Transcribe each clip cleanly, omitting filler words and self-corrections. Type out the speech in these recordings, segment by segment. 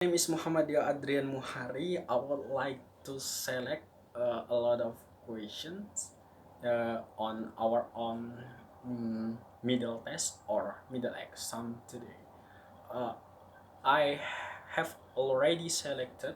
Name is Adrian Muhari. I would like to select a lot of questions on our own middle test or middle exam today. Uh, I have already selected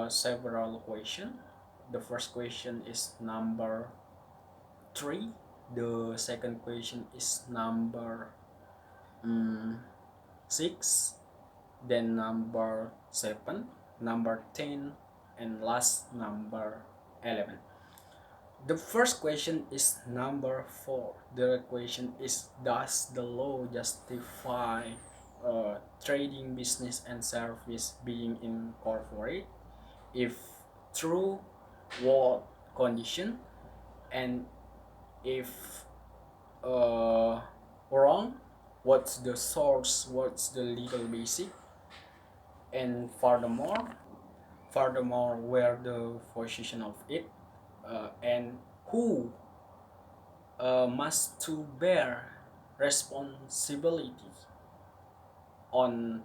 several questions. The first question is number 3. The second question is number 6. Then number 7, number 10, and last number 11. The first question is number 4. The question is, does the law justify trading business and service being incorporated? If true, what condition? And if wrong, what's the source, what's the legal basic? And furthermore, where the position of it, and who must to bear responsibility on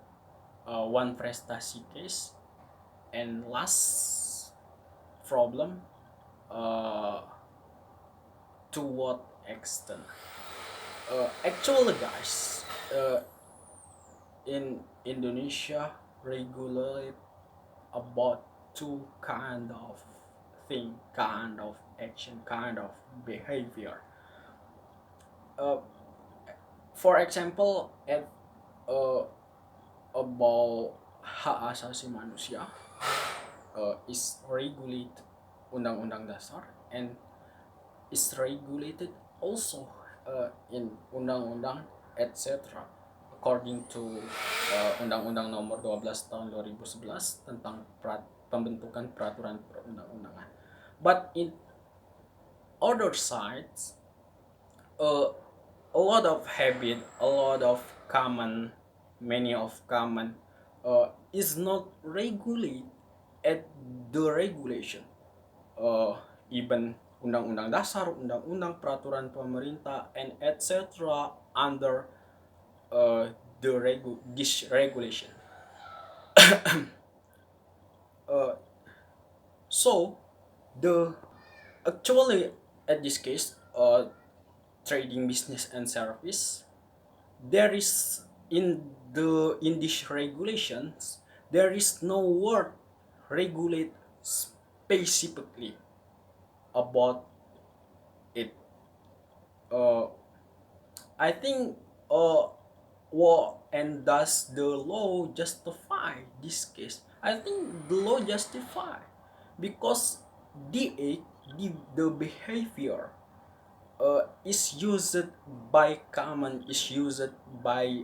one prestasi case. And last problem, uh, to what extent? Actually, guys, in Indonesia regulate about two kind of thing, kind of action, kind of behavior. Uh, for example, at uh, about hak asasi manusia is regulated undang-undang dasar and is regulated also in undang-undang etc. According to Undang-Undang Nomor 12 Tahun 2011 tentang pembentukan peraturan perundang-undangan. But in other sides, uh, a lot of habit, a lot of common, many of common is not regulate at the regulation. Even undang-undang dasar, undang-undang peraturan pemerintah, and etc. under this regulation. uh, so the actually at this case, trading business and service, there is in these regulations there is no word regulate specifically about it. uh, I think what and does the law justify this case? I think the law justify because the act, the behavior is used by common, is used by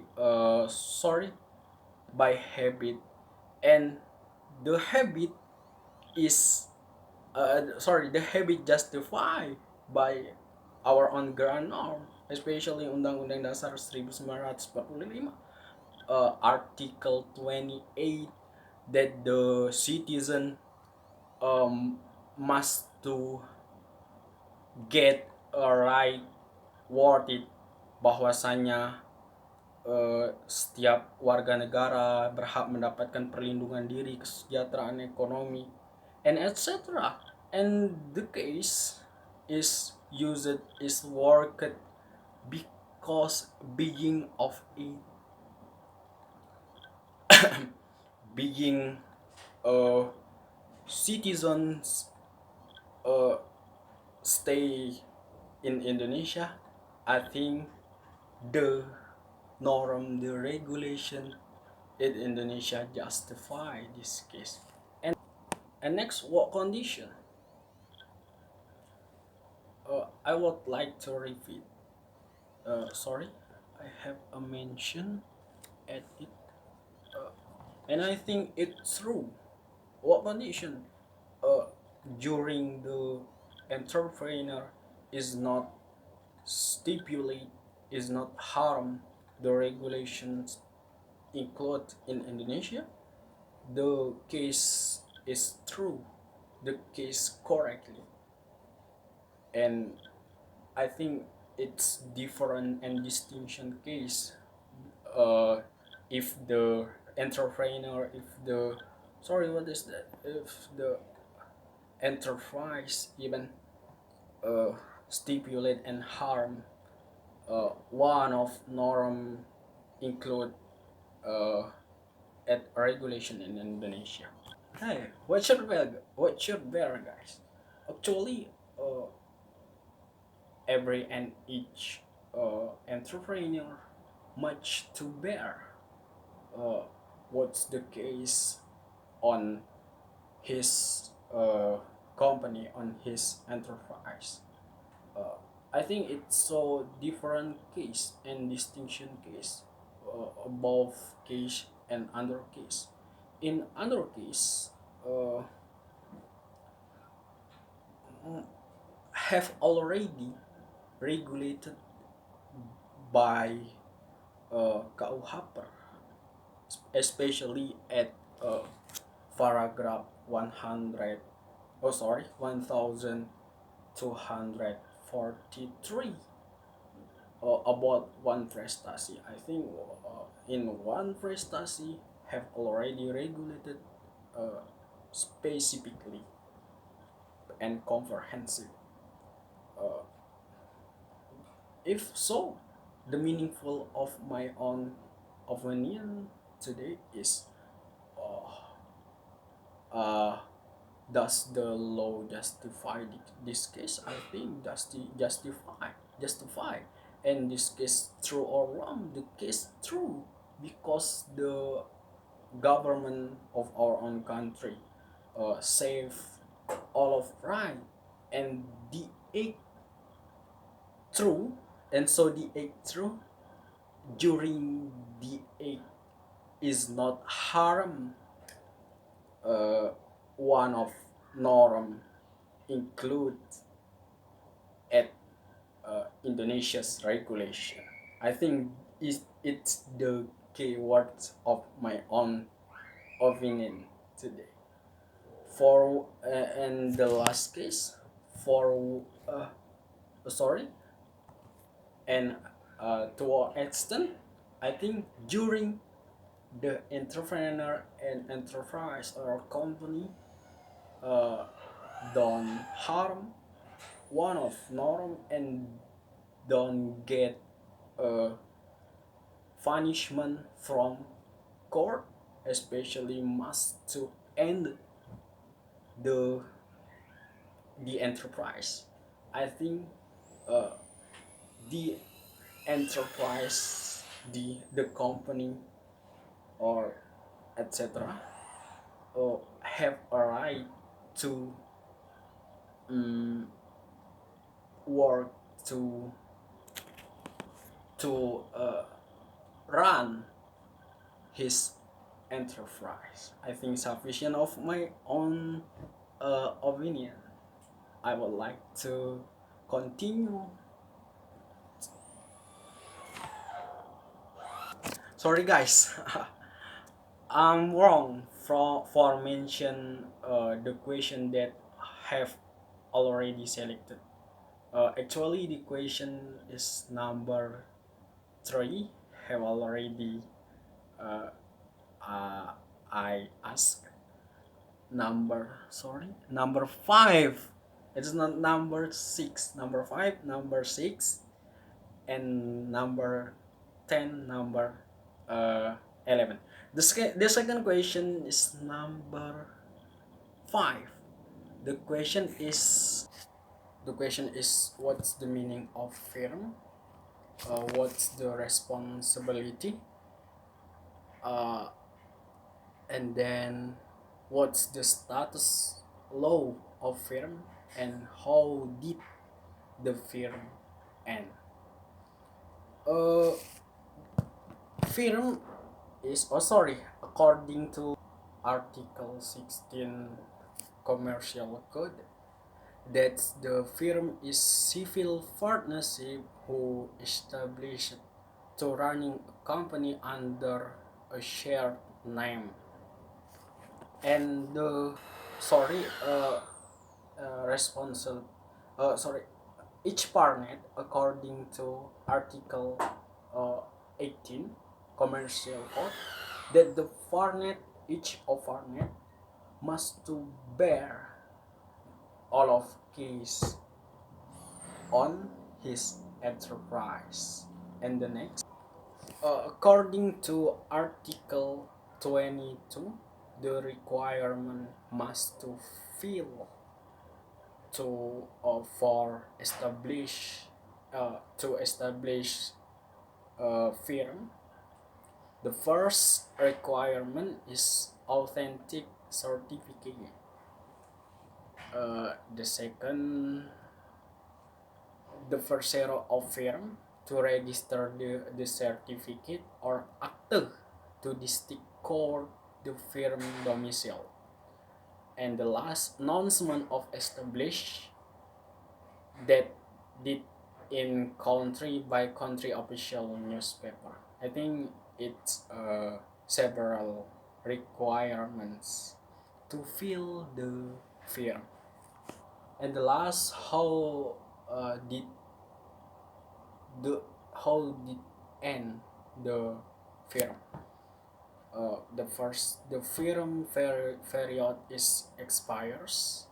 by habit, and the habit is the habit justified by our own ground norm, especially Undang-Undang Dasar 1945, Article 28, that the citizen must to get a right worth it, bahwasanya setiap warga negara berhak mendapatkan perlindungan diri, kesejahteraan ekonomi, and etc. And the case is used, is worked because being of a being citizens stay in Indonesia. I think the norm, the regulation in Indonesia justify this case. And next, what condition? I would like to repeat. Sorry, I have a mention at it, and I think it's true. What condition? Uh, During the entrepreneur is not stipulate, is not harm the regulations include in Indonesia, the case is true, the case correctly. And I think it's different and distinction case if the entrepreneur, if the sorry what is that, if the enterprise even uh, stipulate and harm one of norm include uh, at regulation in Indonesia. Hey, what should bear, guys? Actually, every and each entrepreneur much to bear. Uh, what's the case on his company, on his enterprise? Uh, I think it's so different case and distinction case, above case and under case. In under case, uh, have already regulated by KUHP, especially at paragraph 100, oh sorry, 1243, about one prestasi. I think in one prestasi have already regulated specifically and comprehensive. Uh, if so, the meaningful of my own opinion today is, uh, does the law justify this case? I think justify, and this case true or wrong? The case true, because the government of our own country save all of right, and the act true, and so the act true during the act is not harm uh, one of norm include at Indonesia's regulation. I think it's the key words of my own opinion today. For and the last case for sorry, and to our extent, I think during the entrepreneur and enterprise or company uh, don't harm one of norm and don't get a punishment from court, especially must to end the the enterprise. I think uh, the enterprise, the company or etc. Have a right to um, work to to run his enterprise. I think sufficient of my own opinion. I would like to continue. Sorry guys, I'm wrong for mention the question that have already selected. Actually, the question is number three. Have already uh, uh, I ask number five. It's not number six. Number five, number six, and number 10, number 11. The second question is number 5. The question is what's the meaning of firm? What's the responsibility? Uh, and then what's the status law of firm, and how did the firm end? Uh, Firm is, oh sorry, according to Article 16 Commercial Code, that the firm is civil partnership who established to running a company under a shared name, and the sorry responsible sorry, each partner according to Article 18 Commercial Code that the farnet, each of farnet, must to bear all of his on his enterprise. And the next, according to Article 22, the requirement must to fill for establish a firm. The first requirement is authentic certificate. The second, the first zero of firm to register the certificate or acte to district court the firm domicile. And the last, announcement of established that did in country by country official newspaper. I think it's several requirements to fill the firm. And the last, did the how did end the firm? The first, the firm period is expires,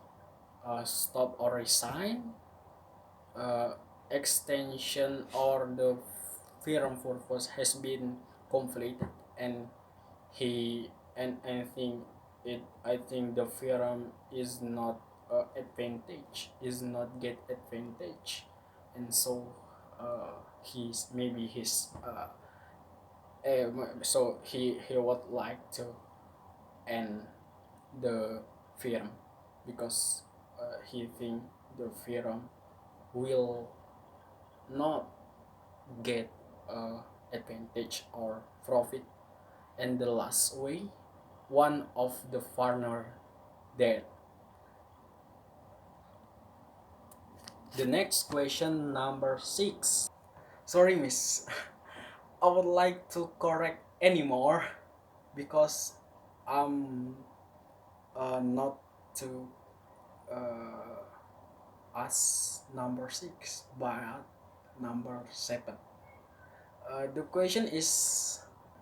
stop or resign, uh, extension or the firm purpose has been completed, and I think the firm is not is not get advantage, and so he's so he would like to end the firm because he think the firm will not get advantage or profit. And the last way, one of the farmer dead. The next question, number 6. Sorry, miss. I would like to correct anymore because I'm not to uh, ask number 6 but number 7. The question is